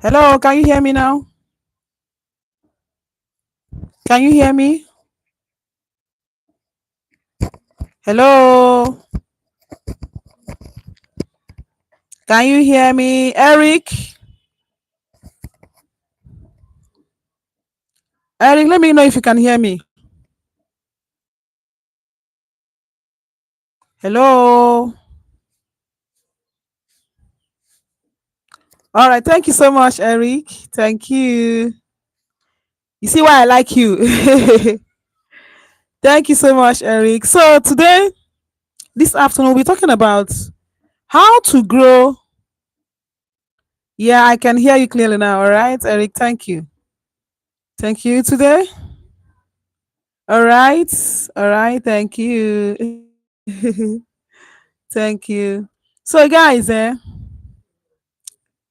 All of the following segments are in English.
Hello, can you hear me now? Can you hear me? Hello, can you hear me? Eric, Eric, let me know if you can hear me. Hello. All right, thank you so much, Eric. Thank you. You see why I like you. Thank you so much, Eric. So today, this afternoon, we'll be talking about how to grow. Yeah, I can hear you clearly now. All right, Eric, thank you. Thank you today. All right. All right, thank you. Thank you. So, guys,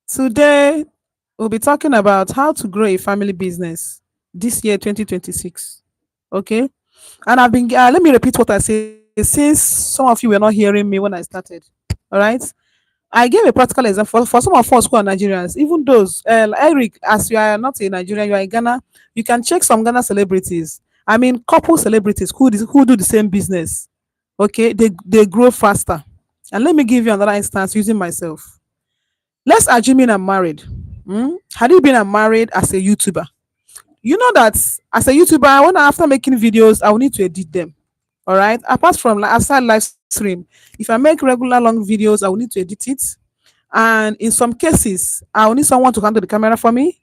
today we'll be talking about how to grow a family business this year, 2026. Okay. And I've been, let me repeat what I said since some of you were not hearing me when I started. All right. I gave a practical example for some of us who are Nigerians, even those, Eric, as you are not a Nigerian, you are in Ghana, you can check some Ghana celebrities. I mean, couple celebrities who do the same business. Okay. They grow faster. And let me give you another instance using myself. Let's assume I'm married. Had you been married as a YouTuber? You know that as a YouTuber, when after making videos, I will need to edit them. All right. Apart from like outside live stream, if I make regular long videos, I will need to edit it. And in some cases, I will need someone to handle the camera for me.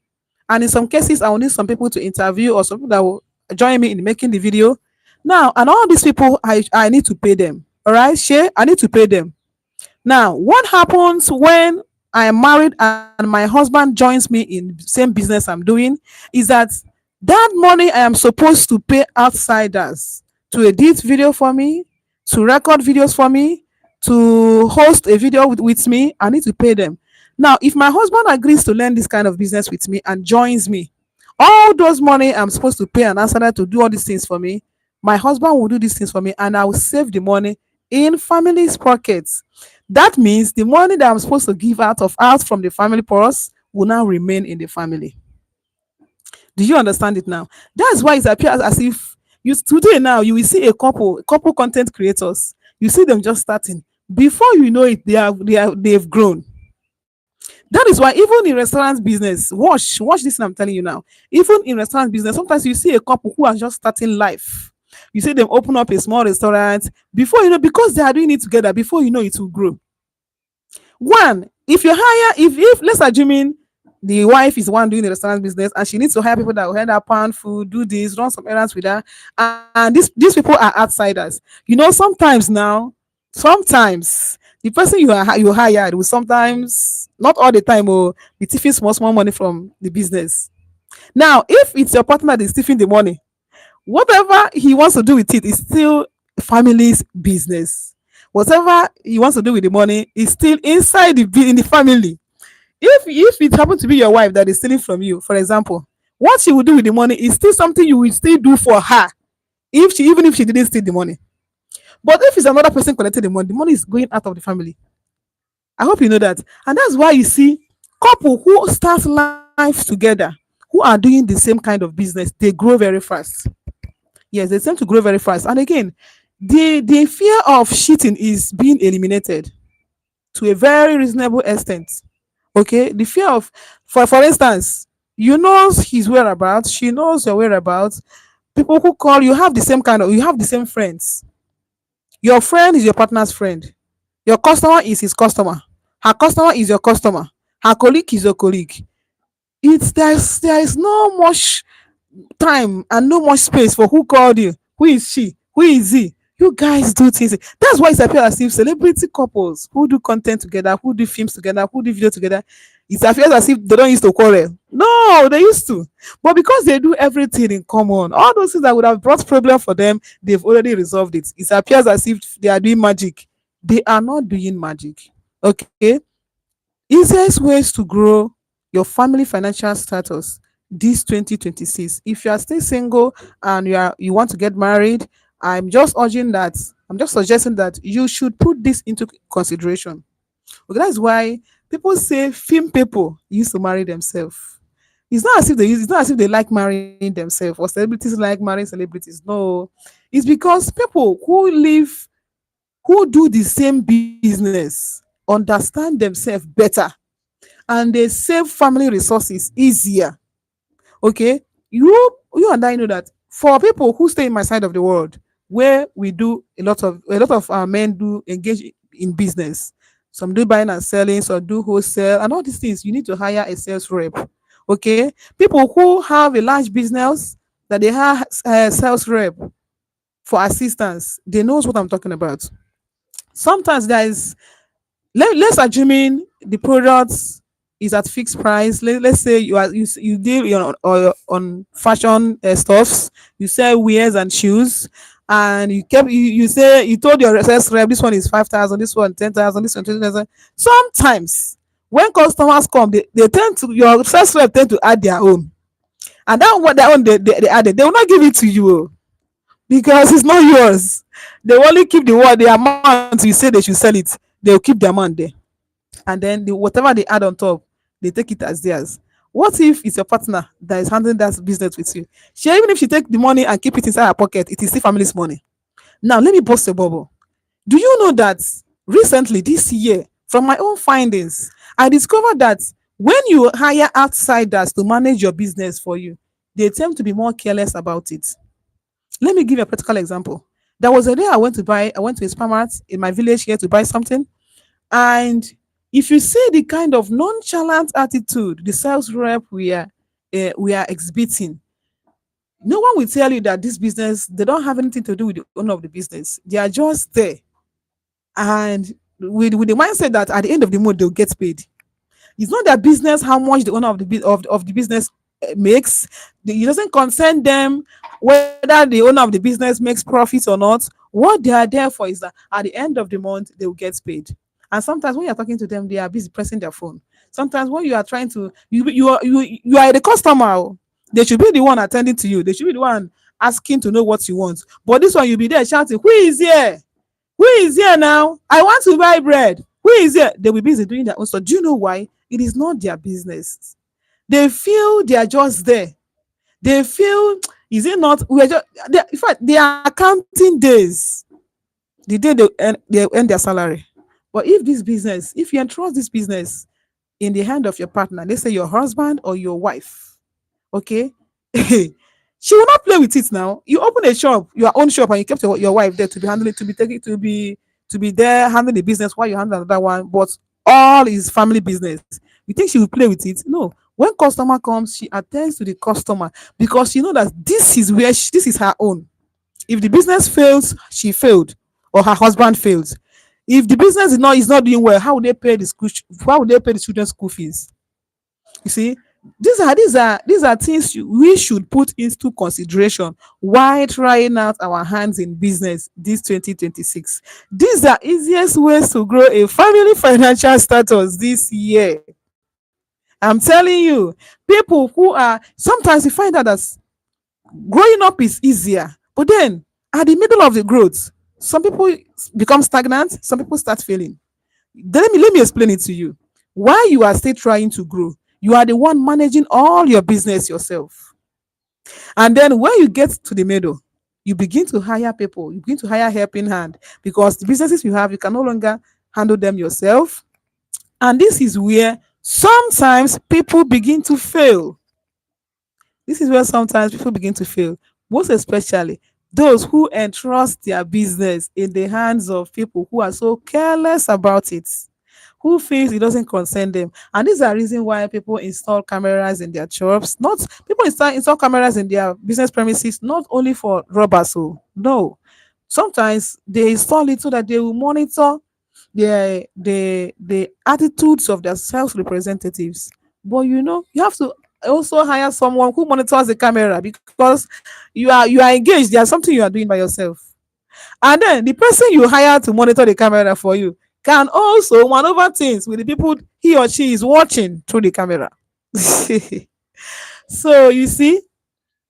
And in some cases, I will need some people to interview or some people that will join me in making the video. Now, and all these people, I need to pay them. All right, Shay, I need to pay them. Now, what happens when I am married and my husband joins me in the same business I'm doing is that money I am supposed to pay outsiders to edit video for me, to record videos for me, to host a video with me, I need to pay them. Now, if my husband agrees to learn this kind of business with me and joins me, all those money I'm supposed to pay an outsider to do all these things for me, my husband will do these things for me and I will save the money in family's pockets. That means the money that I'm supposed to give out from the family purse will now remain in the family. Do you understand it now? That's why it appears as if you today now you will see a couple content creators. You see them just starting. Before you know it, they've grown. That is why even in restaurant business, watch this thing I'm telling you now. Even in restaurant business, sometimes you see a couple who are just starting life. You see them open up a small restaurant. Before you know, because they are doing it together, before you know it will grow. One, if you hire, if let's assume the wife is the one doing the restaurant business and she needs to hire people that will hand her pound food, do this, run some errands with her, and these people are outsiders. You know, sometimes the person you hired will sometimes, not all the time, will be thieving small money from the business. Now, if it's your partner that is thieving the money, whatever he wants to do with it is still family's business. Whatever he wants to do with the money is still inside in the family. If it happens to be your wife that is stealing from you, for example, what she will do with the money is still something you will still do for her, even if she didn't steal the money. But if it's another person collecting the money is going out of the family. I hope you know that. And that's why you see couple who start life together, who are doing the same kind of business, they grow very fast. Yes, they tend to grow very fast. And again, the fear of cheating is being eliminated to a very reasonable extent. Okay, the fear of, for instance, you know his whereabouts, she knows your whereabouts. People who call you have the same you have the same friends. Your friend is your partner's friend. Your customer is his customer. Her customer is your customer. Her colleague is your colleague. It's there is no much time and no much space for who called you, who is she, who is he. You guys do things. That's why it appears as if celebrity couples who do content together, who do films together, who do video together, it appears as if they don't used to quarrel. No, they used to. But because they do everything in common, all those things that would have brought problem for them, they've already resolved it. It appears as if they are doing magic. They are not doing magic. Okay. Easiest ways to grow your family financial status this 2026. If you are still single and you want to get married, I'm just suggesting that you should put this into consideration. Okay, that's why People say film people used to marry themselves. It's not as if they like marrying themselves or celebrities like marrying celebrities. No. It's because people who do the same business understand themselves better and they save family resources easier. Okay, you and I know that for people who stay in my side of the world, where we do a lot of our men do engage in business. Some do buying and selling, some do wholesale, and all these things. You need to hire a sales rep. Okay, people who have a large business that they have a sales rep for assistance. They knows what I'm talking about. Sometimes there is let's assuming the products is at fixed price. Let's say you deal on fashion stuffs. You sell wears and shoes, and you say you told your sales rep this one is 5,000, this one 10,000, this one 20,000. Sometimes when customers come, they tend to your sales rep tend to add their own, and that what their own they added, they will not give it to you, because it's not yours. They will only keep the amount you say they should sell it. They'll keep the amount there, and then whatever they add on top, they take it as theirs. What if it's your partner that is handling that business with you? Even if she take the money and keep it inside her pocket, it is still family's money. Now let me bust a bubble. Do you know that recently this year, from my own findings, I discovered that when you hire outsiders to manage your business for you, they tend to be more careless about it. Let me give you a practical example. There was a day I went to a supermarket in my village here to buy something. And if you see the kind of nonchalant attitude the sales rep we are exhibiting, no one will tell you that this business, they don't have anything to do with the owner of the business. They are just there. And with the mindset that at the end of the month, they'll get paid. It's not their business how much the owner of of the business makes. It doesn't concern them whether the owner of the business makes profits or not. What they are there for is that at the end of the month they will get paid. And sometimes when you're talking to them, they are busy pressing their phone. Sometimes when you are trying to you are the customer. Oh. They should be the one attending to you. They should be the one asking to know what you want. But this one, you'll be there shouting, "Who is here? Who is here now? I want to buy bread. Who is here?" They will be busy doing their own stuff. Do you know why? It is not their business. They feel they are just there. They feel, is it not? We are just, in fact, they are counting days, the day they earn their salary. But if this business, if you entrust this business in the hand of your partner, let's say your husband or your wife, okay, she will not play with it now. You open a shop, your own shop, and you kept your wife there to be handling, to be taking, to be there handling the business while you handle another one. But all is family business. You think she will play with it? No. When customer comes, she attends to the customer because she know that this is her own. If the business fails, she failed, or her husband fails. If the business is not doing well, how would they pay the school? How would they pay the children's school fees? You see, these are things we should put into consideration while trying out our hands in business this 2026. These are easiest ways to grow a family financial status this year. I'm telling you, people who are sometimes you find out that growing up is easier, but then at the middle of the growth, some people become stagnant, some people start failing. Let me explain it to you. While you are still trying to grow, you are the one managing all your business yourself. And then when you get to the middle, you begin to hire people, you begin to hire helping hand because the businesses you have, you can no longer handle them yourself. And this is where sometimes people begin to fail. This is where sometimes people begin to fail, most especially those who entrust their business in the hands of people who are so careless about it, who feels it doesn't concern them. And these are reasons why people install cameras in their shops. Not people install cameras in their business premises, not only for robbers. So no, sometimes they install it so that they will monitor the attitudes of their sales representatives. But you have to also hire someone who monitors the camera because you are engaged. There's something you are doing by yourself. And then the person you hire to monitor the camera for you can also maneuver things with the people he or she is watching through the camera. So you see,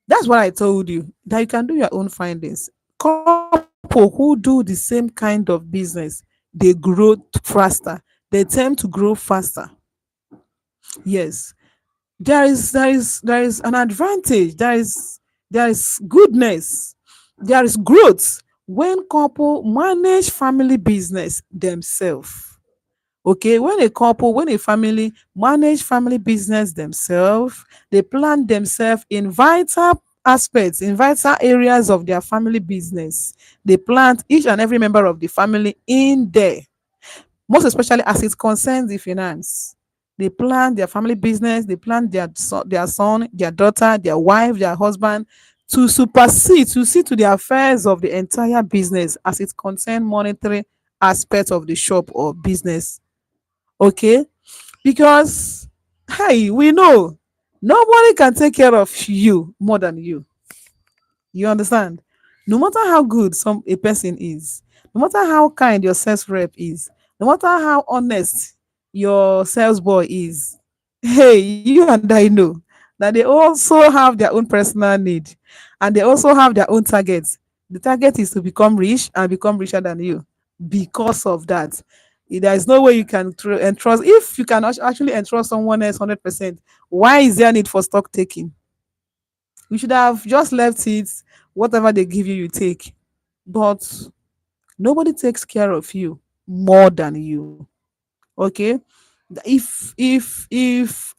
that's what I told you, that you can do your own findings. Couple who do the same kind of business, they grow faster. They they tend to grow faster. Yes, there is an advantage. There is goodness. There is growth when couple manage family business themselves. Okay, when a family manage family business themselves, they plan themselves in vital aspects, in vital areas of their family business. They plant each and every member of the family in there, most especially as it concerns the finance. They plan their family business, they plan their son, their daughter, their wife, their husband to supersede, to see to the affairs of the entire business as it concerns monetary aspects of the shop or business. Okay, because hey, we know nobody can take care of you more than you. You understand? No matter how good some a person is, no matter how kind your sales rep is, no matter how honest your sales boy is, hey, you and I know that they also have their own personal need, and they also have their own targets. The target is to become rich and become richer than you. Because of that, there is no way you can entrust. If you can actually entrust someone else 100%, why is there need for stock taking? You should have just left it. Whatever they give you, you take. But nobody takes care of you more than you. Okay. If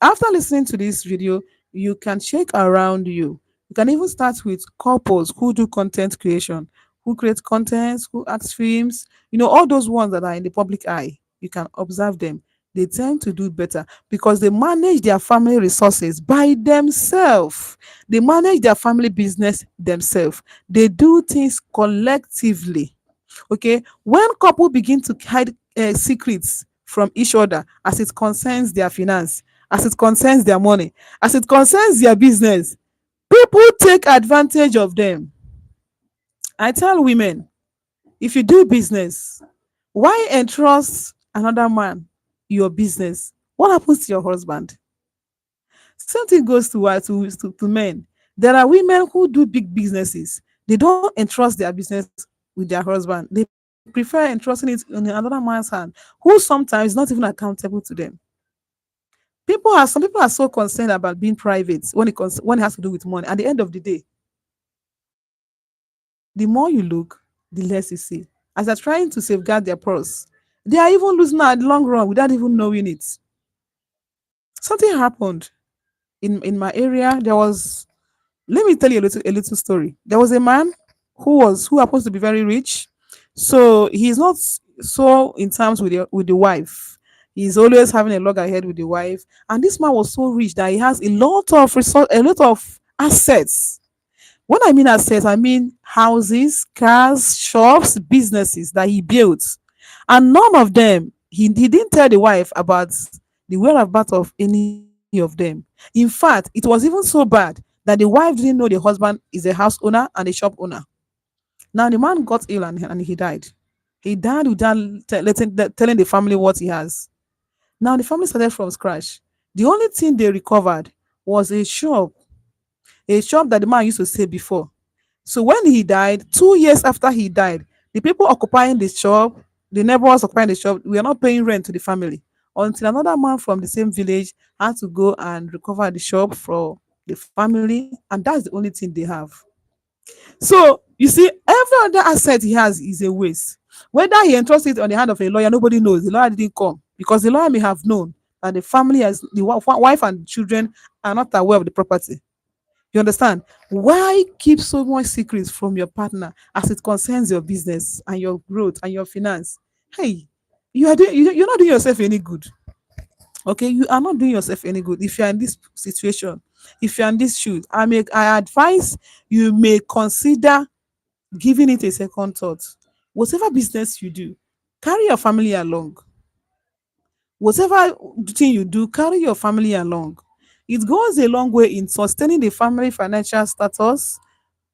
after listening to this video, you can check around you. You can even start with couples who do content creation, who create contents, who act films, all those ones that are in the public eye. You can observe them. They tend to do better because they manage their family resources by themselves. They manage their family business themselves. They do things collectively. Okay, when couple begin to hide secrets from each other as it concerns their finance, as it concerns their money, as it concerns their business, people take advantage of them. I tell women, if you do business, why entrust another man your business? What happens to your husband? Same thing goes to men. There are women who do big businesses. They don't entrust their business with their husband. They prefer entrusting it in another man's hand, who sometimes is not even accountable to them. Some people are so concerned about being private when it has to do with money. At the end of the day, the more you look, the less you see. As they're trying to safeguard their purse, they are even losing out at the long run without even knowing it. Something happened in my area. Let me tell you a little story. There was a man who happens to be very rich. So he's not so in terms with the wife. He's always having a loggerhead with the wife. And this man was so rich that he has a lot of assets. When I mean assets, I mean houses, cars, shops, businesses that he built. And none of them, he didn't tell the wife about the whereabouts of any of them. In fact, it was even so bad that the wife didn't know the husband is a house owner and a shop owner. Now the man got ill and he died. He died without telling the family what he has. Now the family started from scratch. The only thing they recovered was a shop that the man used to stay before. So when he died, 2 years after he died, the people occupying the shop, the neighbors occupying the shop, were not paying rent to the family until another man from the same village had to go and recover the shop for the family, and that's the only thing they have. So you see, every other asset he has is a waste. Whether he entrusts it on the hand of a lawyer, nobody knows. The lawyer didn't come because the lawyer may have known that the wife and children are not aware of the property. You understand? Why keep so much secrets from your partner as it concerns your business and your growth and your finance? Hey, you're not doing yourself any good. Okay, you are not doing yourself any good if you're in this situation. If you're in this shoes, I advise you may consider giving it a second thought. Whatever business you do, carry your family along. Whatever thing you do, carry your family along. It goes a long way in sustaining the family financial status,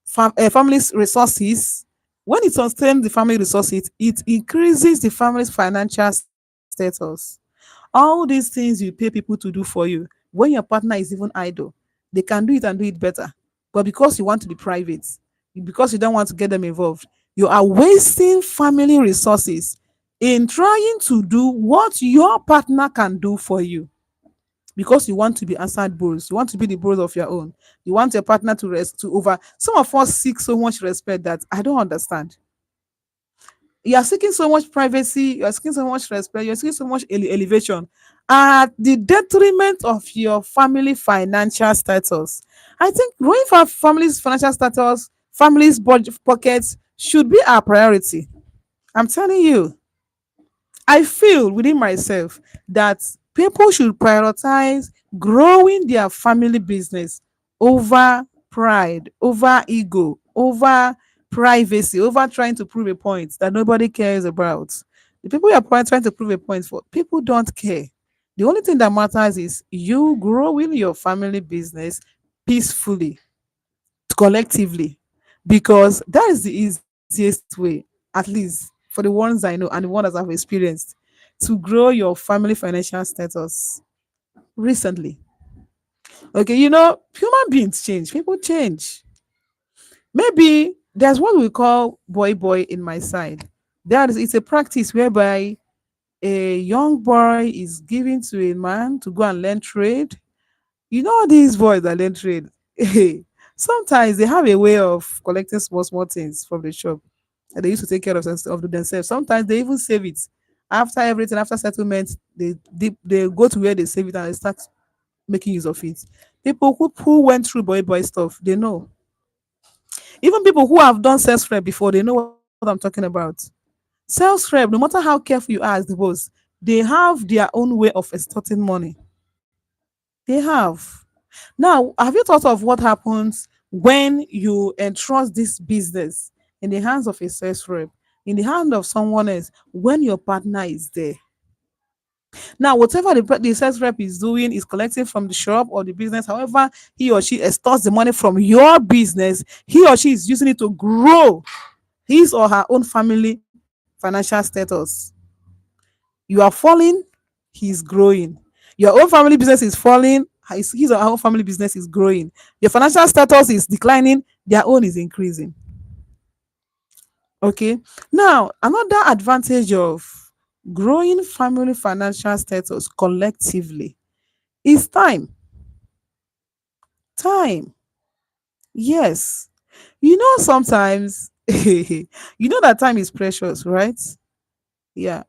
family's resources. When it sustains the family resources, it increases the family's financial status. All these things you pay people to do for you, when your partner is even idle, they can do it and do it better. But because you want to be private, because you don't want to get them involved, you are wasting family resources in trying to do what your partner can do for you, because you want to be answered bros. You want to be the bros of your own. You want your partner to rest to over. Some of us seek so much respect that I don't understand. You are seeking so much privacy, you are seeking so much respect, you're seeking so much elevation at the detriment of your family financial status. I think growing for family's financial status, family's budget pockets should be our priority. I'm telling you, I feel within myself that people should prioritize growing their family business over pride, over ego, over privacy, over trying to prove a point that nobody cares about. The people you are trying to prove a point for, people don't care. The only thing that matters is you growing your family business peacefully, collectively, because that is the easiest way, at least for the ones I know and the ones I've experienced, to grow your family financial status recently. Okay, human beings change, people change. Maybe there's what we call boy in my side. That is, it's a practice whereby a young boy is given to a man to go and learn trade. These boys that learn trade, sometimes they have a way of collecting small things from the shop that they used to take care of themselves. Sometimes they even save it. After everything, after settlement, they go to where they save it and they start making use of it. People who went through boy stuff, they know. Even people who have done sales rep before, they know what I'm talking about. Sales rep, no matter how careful you are as the boss, they have their own way of extorting money. They have. Now, have you thought of what happens when you entrust this business in the hands of a sales rep, in the hand of someone else, when your partner is there? Now, whatever the sales rep is doing is collecting from the shop or the business, however, he or she extorts the money from your business, he or she is using it to grow his or her own family financial status. You are falling, he's growing. Your own family business is falling, his or her own family business is growing. Your financial status is declining, their own is increasing. Okay. Now, another advantage of growing family financial status collectively is time. Time. Yes. Sometimes, that time is precious, right? Yeah.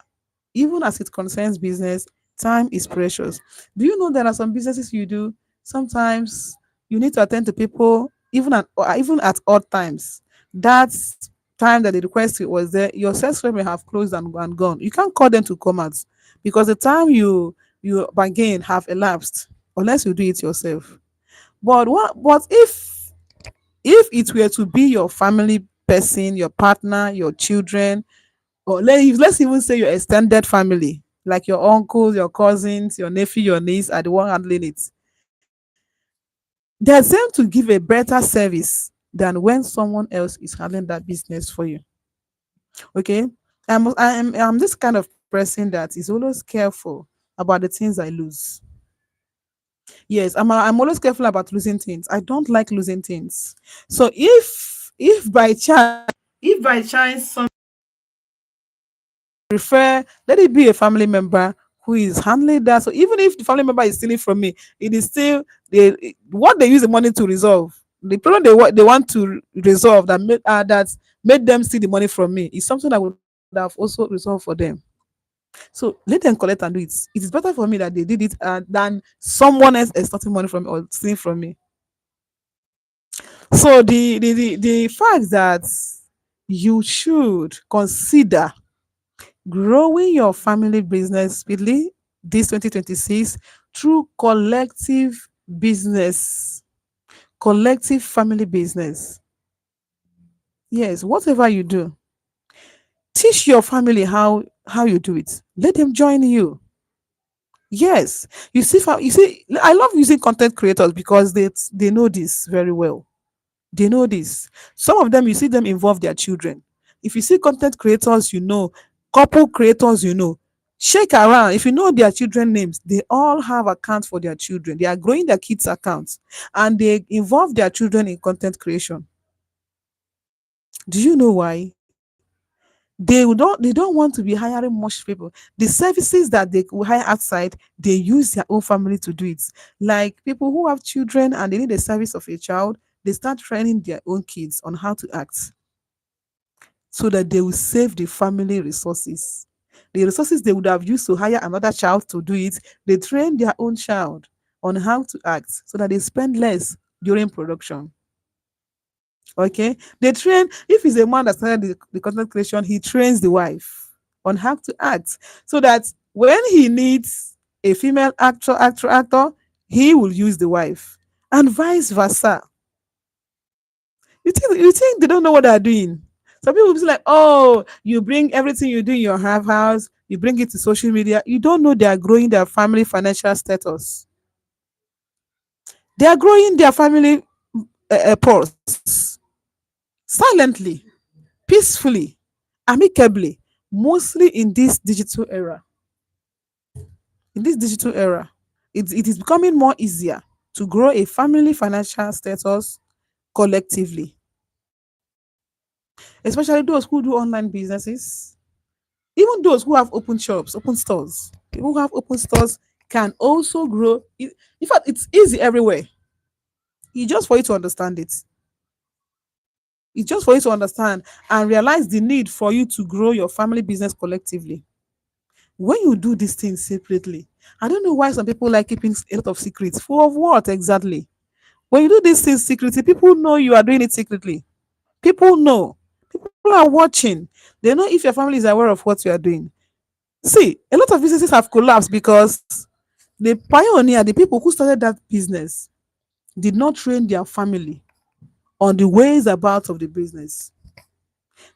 Even as it concerns business, time is precious. Do you know there are some businesses you do? Sometimes you need to attend to people even at odd times. That's time that the request was there. Your sales rep may have closed and gone. You can't call them to come out because the time you bargain have elapsed unless you do it yourself. But if it were to be your family person, your partner, your children, or let's even say your extended family, like your uncles, your cousins, your nephew, your niece are the one handling it, they're going to give a better service than when someone else is handling that business for you. Okay. I'm this kind of person that is always careful about the things I lose. Yes, I'm always careful about losing things. I don't like losing things. So if by chance some prefer, let it be a family member who is handling that. So even if the family member is stealing from me, it is still what they use the money to resolve. The problem they want to resolve that made them steal the money from me is something that would have also resolved for them. So let them collect and do it. It is better for me that they did it than someone else extorting money from me or stealing from me. So the fact that you should consider growing your family business speedily this 2026 through collective family business. Yes, whatever you do, teach your family how you do it. Let them join you. Yes, you see, I love using content creators because they know this very well. They know this. Some of them, you see them involve their children. If you see content creators, couple creators, shake around. If you know their children names, they all have accounts for their children. They are growing their kids' accounts and they involve their children in content creation. Do you know why? They don't want to be hiring much people. The services that they will hire outside, they use their own family to do it. Like people who have children and they need the service of a child, they start training their own kids on how to act so that they will save the family resources. The resources they would have used to hire another child to do it, they train their own child on how to act so that they spend less during production. Okay, they train. If it's a man that started the content creation, he trains the wife on how to act so that when he needs a female actor, he will use the wife, and vice versa. You think they don't know what they're doing? Some people will be like, "Oh, you bring everything you do in your house, you bring it to social media. You don't know they are growing their family financial status. They are growing their family pulse silently, peacefully, amicably, mostly in this digital era. In this digital era, it is becoming more easier to grow a family financial status collectively, especially those who do online businesses, even those who have open shops, open stores. People who have open stores can also grow. In fact, it's easy everywhere. It's just for you to understand it. It's just for you to understand and realize the need for you to grow your family business collectively. When you do these things separately, I don't know why some people like keeping a lot of secrets. For what exactly? When you do these things secretly, people know you are doing it secretly. People know. People are watching. They know if your family is aware of what you are doing. See, a lot of businesses have collapsed because the pioneer, the people who started that business, did not train their family on the ways about of the business.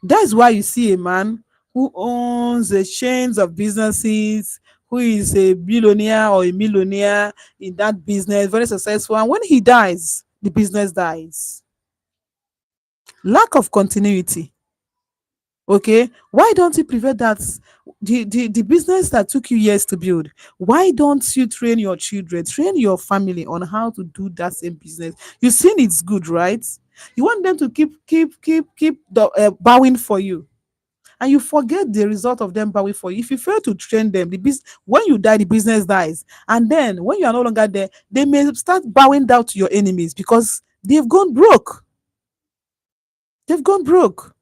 That's why you see a man who owns a chains of businesses, who is a billionaire or a millionaire in that business, very successful. And when he dies, the business dies. Lack of continuity. Okay. Why don't you prevent that? The business that took you years to build, why don't you train your children, train your family on how to do that same business? You've seen it's good, right? You want them to keep bowing for you, and you forget the result of them bowing for you. If you fail to train them, when you die, the business dies. And then when you are no longer there, they may start bowing down to your enemies because they've gone broke. They've gone broke.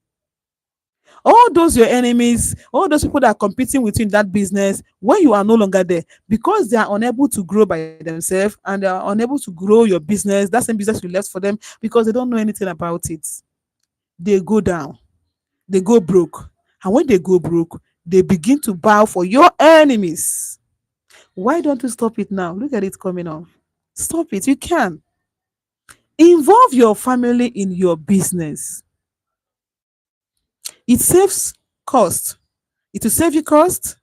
All those your enemies, all those people that are competing with you in that business, when you are no longer there, because they are unable to grow by themselves and they are unable to grow your business, that same business you left for them, because they don't know anything about it, they go down, they go broke. And when they go broke, they begin to bow for your enemies. Why don't you stop it now? Look at it coming on. Stop it. You can. Involve your family in your business. It saves cost. It will save you cost.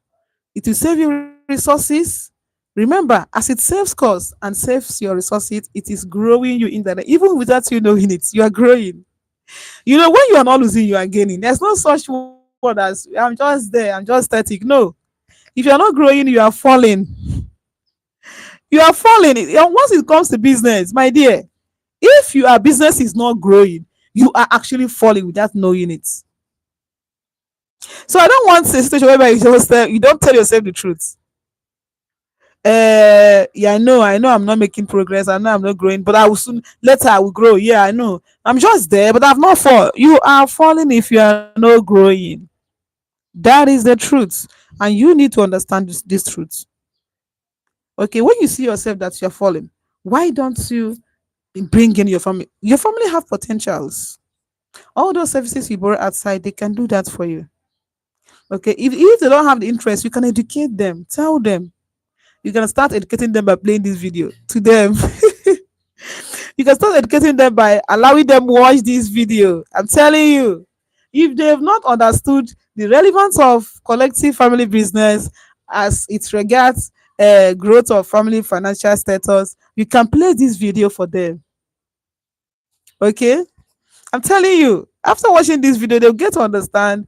It will save you resources. Remember, as it saves cost and saves your resources, it is growing you in that. Even without you knowing it, you are growing. You know, when you are not losing, you are gaining. There's no such word as I'm just there, I'm just static. No. If you're not growing, you are falling. You are falling. And once it comes to business, my dear, if your business is not growing, you are actually falling without knowing it. So I don't want a situation whereby you don't tell yourself the truth. Yeah, I know I'm not making progress. I know I'm not growing, but I will soon later I will grow. Yeah, I know. I'm just there, but I've not fall. You are falling if you are not growing. That is the truth. And you need to understand this truth. Okay, when you see yourself that you're falling, why don't you bring in your family? Your family have potentials. All those services you borrow outside, they can do that for you. Okay, if they don't have the interest, you can educate them, tell them. You can start educating them by playing this video to them. You can start educating them by allowing them watch this video. I'm telling you, if they have not understood the relevance of collective family business as it regards growth of family financial status, you can play this video for them. Okay, I'm telling you, after watching this video, they'll get to understand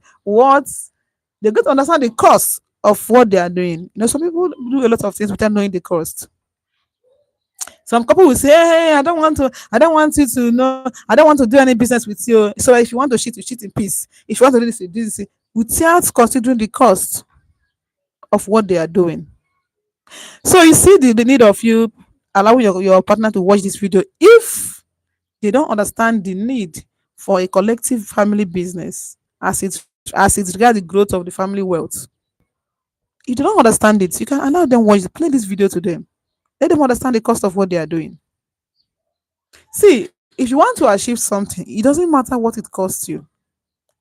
they get to understand the cost of what they are doing. You know, some people do a lot of things without knowing the cost. Some couple will say, "Hey, I don't want you to know, I don't want to do any business with you. So if you want to cheat, you cheat in peace. If you want to do this, you do this." without considering the cost of what they are doing. So you see the need of you allowing your partner to watch this video if they don't understand the need for a collective family business as it regards the growth of the family wealth. If they don't understand it, you can allow them watch, play this video to them. Let them understand the cost of what they are doing. See, if you want to achieve something, it doesn't matter what it costs you.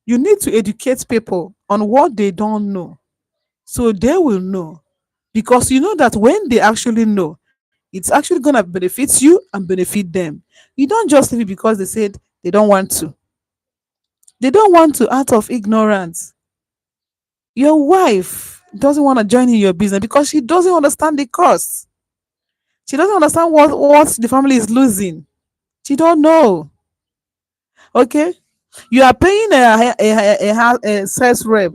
You need to educate people on what they don't know so they will know. Because you know that when they actually know, it's actually going to benefit you and benefit them. You don't just leave it because they said they don't want to. They don't want to out of ignorance. Your wife doesn't want to join in your business because she doesn't understand the cost. She doesn't understand what the family is losing. She don't know. Okay, you are paying a sales rep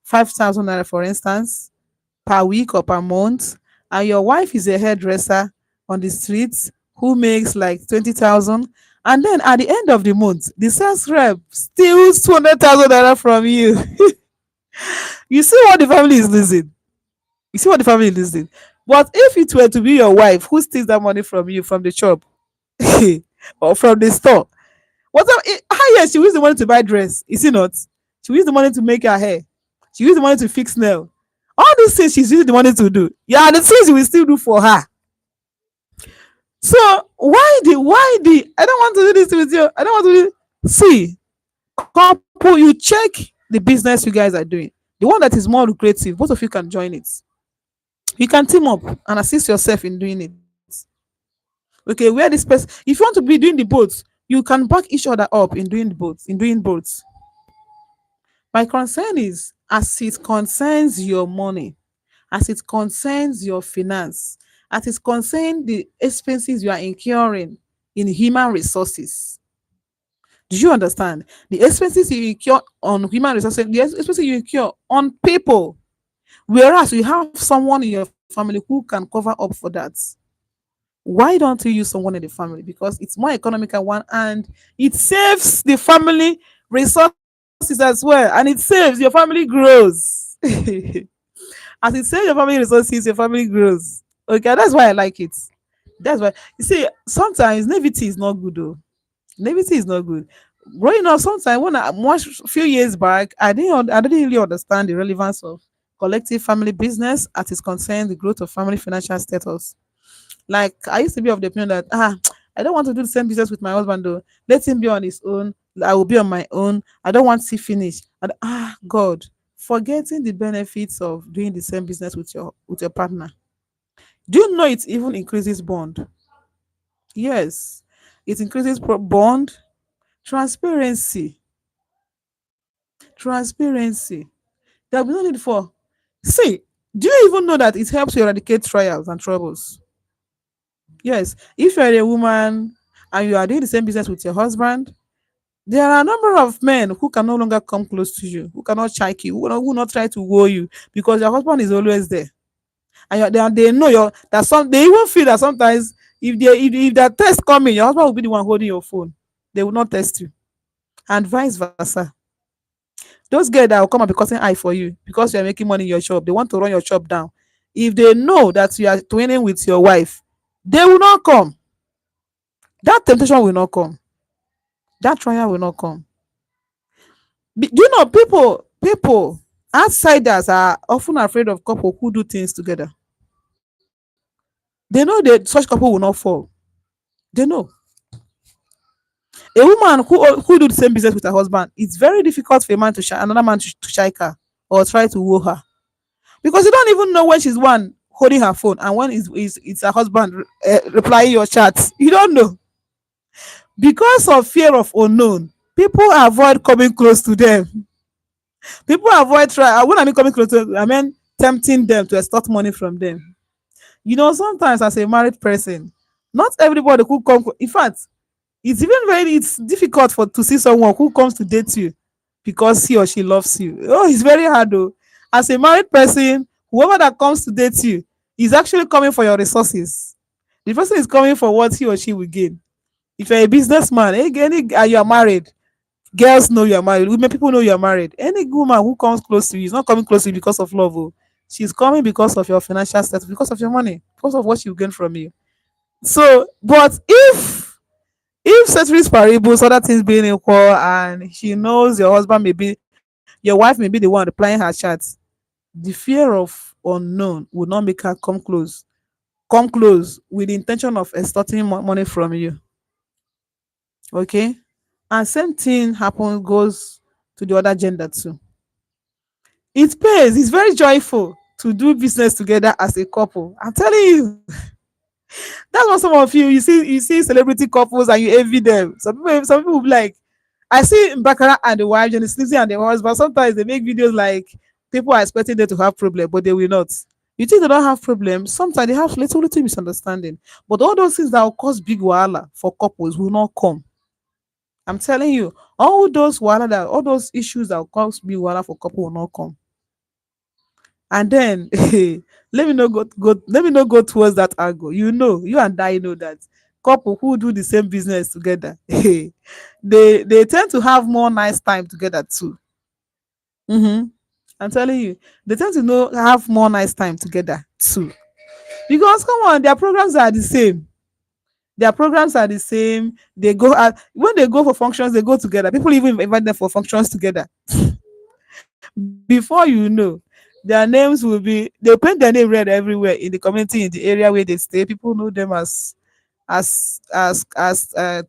5,000 naira, for instance, per week or per month, and your wife is a hairdresser on the streets who makes like 20,000, and then at the end of the month, the sales rep steals 200,000 naira from you. You see what the family is losing. You see what the family is losing. But if it were to be your wife who steals that money from you from the shop or from the store, whatever, yes, she will use the money to buy dress. Is it not? She will use the money to make her hair. She will use the money to fix nail. All these things she's using the money to do. Yeah, the things you will still do for her. So why the I don't want to do this with you. I don't want to do. See, couple, you check the business you guys are doing. The one that is more lucrative, both of you can join it. You can team up and assist yourself in doing it. Okay, where this person, if you want to be doing the both, you can back each other up in doing both. My concern is as it concerns your money, as it concerns your finance, as it concerns the expenses you are incurring in human resources. Do you understand? The expenses you incur on human resources, the expenses you incur on people, whereas you have someone in your family who can cover up for that. Why don't you use someone in the family? Because it's more economical one and it saves the family resources as well, and it saves your family grows. As it saves your family resources, your family grows. Okay, that's why I like it. That's why you see sometimes naivety is not good though. Naivety is not good. Growing up, sometimes when I much few years back, I didn't really understand the relevance of collective family business as it concerns the growth of family financial status. Like I used to be of the opinion that I don't want to do the same business with my husband though. Let him be on his own. I will be on my own. I don't want to see finish. And God, forgetting the benefits of doing the same business with your partner. Do you know it even increases bond? Yes, it increases bond, transparency, transparency. There will be no need for. See, do you even know that it helps to eradicate trials and troubles? Yes, if you're a woman and you are doing the same business with your husband, there are a number of men who can no longer come close to you, who cannot check you, who will not try to woo you because your husband is always there. And they know that they even feel that sometimes if that test coming, your husband will be the one holding your phone. They will not test you, and vice versa. Those girls that will come and be cutting eye for you because you are making money in your shop, they want to run your shop down. If they know that you are twinning with your wife, they will not come. That temptation will not come. That trial will not come. Do you know people outsiders are often afraid of couple who do things together. They know that such couple will not fall. They know. A woman who do the same business with her husband, it's very difficult for a man to another man to shake her or try to woo her because you don't even know when she's one holding her phone and when it's her husband replying your chats. You don't know. Because of fear of unknown, people avoid coming close to them. People avoid try. When I mean coming close to them, I mean tempting them to extort money from them. You know, sometimes as a married person, not everybody could come. In fact, it's difficult to see someone who comes to date you because he or she loves you. Oh, it's very hard though. As a married person, whoever that comes to date you is actually coming for your resources. The person is coming for what he or she will gain. If you're a businessman, again, and you are married, Girls know you're married. Women, people know you're married. Any woman who comes close to you is not coming close to you because of love. Oh. She's coming because of your financial status, because of your money, because of what she gain from you. So, but if ceteris paribus, other things being equal, and she knows your husband may be, your wife may be the one replying her chats, the fear of unknown would not make her come close with the intention of extorting money from you. Okay, and same thing happens goes to the other gender too. It pays. It's very joyful to do business together as a couple. I'm telling you, that's what some of you see celebrity couples and you envy them. Some people will be like, I see Bakara and the wife, Jenny Slizzy and the husband. Sometimes they make videos like people are expecting them to have problem, but they will not. You think they don't have problems? Sometimes they have little misunderstanding. But all those things that will cause big wahala for couples will not come. I'm telling you, all those issues that will cause big wahala for couple will not come. And then let me not go towards that angle. You know, you and I know that couple who do the same business together, they tend to have more nice time together too. Mm-hmm. I'm telling you, they tend to know have more nice time together too. Because come on, their programs are the same. Their programs are the same. They go out when they go for functions, they go together. People even invite them for functions together. Before you know, their names will be they paint their name red everywhere in the community, in the area where they stay. People know them as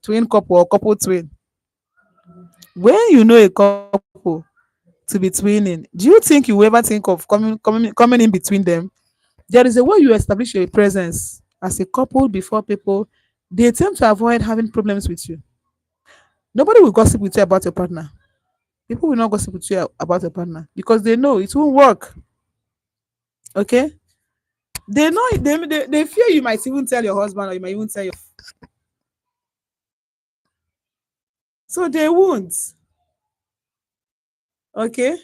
twin couple or couple twin. When you know a couple to be twinning, do you think you will ever think of coming in between them? There is a way you establish your presence as a couple before people. They tend to avoid having problems with you. Nobody will gossip with you about your partner. People will not gossip with you about your partner because they know it won't work. Okay, they know they fear you might even tell your husband or you might even tell your, so they won't. Okay,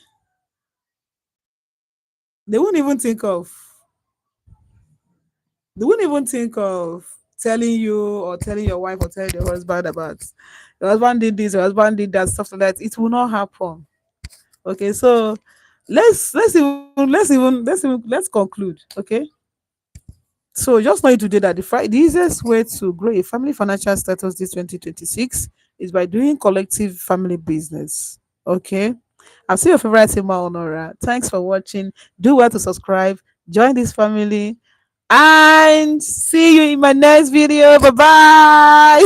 they won't even think of they won't even think of telling you or telling your wife or telling your husband about your husband did this, your husband did that, stuff like that. It will not happen. Okay, so let's conclude. Okay, so just know you today that the easiest way to grow a family financial status this 2026 is by doing collective family business. Okay, I'm still your favorite Sima Honora. Thanks for watching. Do well to subscribe, join this family, and see you in my next video. Bye bye.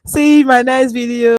See you in my next video.